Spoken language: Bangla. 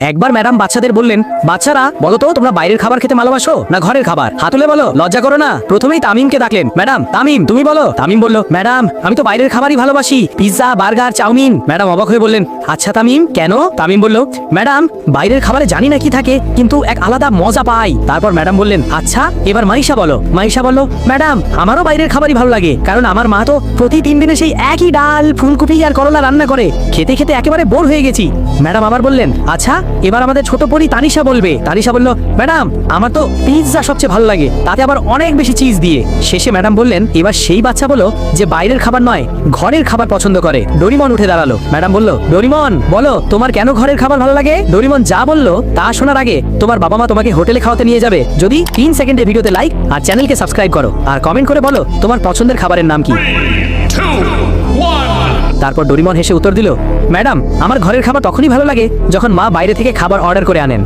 একবার ম্যাডাম বাচ্চাদের বললেন, বাচ্চারা বলো তো তোমরা বাইরের খাবার খেতে ভালোবাসো না ঘরের খাবার? হাত তুলে বলো, লজ্জা করো না। প্রথমেই তামিমকে ডাকলেন, ম্যাডাম তামিম তুমি বলো। তামিম বলল, ম্যাডাম আমি তো বাইরের খাবারই ভালোবাসি, পিৎজা বার্গার চাউমিন। ম্যাডাম অবাক হয়ে বললেন, আচ্ছা তামিম কেন? তামিম বলল, ম্যাডাম বাইরের খাবারে জানি না কি থাকে কিন্তু এক আলাদা মজা পাই। তারপর ম্যাডাম বললেন, আচ্ছা এবার মাইশা বলো। মাইশা বলল, ম্যাডাম আমারও বাইরের খাবারই ভালো লাগে, কারণ আমার মা তো প্রতি 3 দিনে সেই একই ডাল ফুলকপি আর করলা রান্না করে, খেতে খেতে একেবারে বোর হয়ে গেছি। ম্যাডাম আবার বললেন, আচ্ছা এবার আমাদের ছোট পরি তানিশা বলবে। তানিশা বলল, ম্যাডাম আমার তো পিৎজা সবচেয়ে ভালো লাগে, তাতে আবার অনেক বেশি চিজ দিয়ে। শেষে ম্যাডাম বললেন, এবার সেই বাচ্চা বলো যে বাইরের খাবার নয় ঘরের খাবার পছন্দ করে। ডোরিমন উঠে দাঁড়ালো। ম্যাডাম বলল, ডোরিমন বলো তোমার কেন ঘরের খাবার ভালো লাগে? ডোরিমন যা বলল তা শোনার আগে তোমার বাবা মা তোমাকে হোটেলে খাওয়াতে নিয়ে যাবে যদি 3 সেকেন্ডে ভিডিওতে লাইক আর চ্যানেলকে সাবস্ক্রাইব করো, আর কমেন্ট করে বলো তোমার পছন্দের খাবারের নাম কি। 3, 2, 1. তারপর ডোরিমন হেসে উত্তর দিল, ম্যাডাম আমার ঘরের খাবার তখনই ভালো লাগে যখন মা বাইরে থেকে খাবার অর্ডার করে আনেন।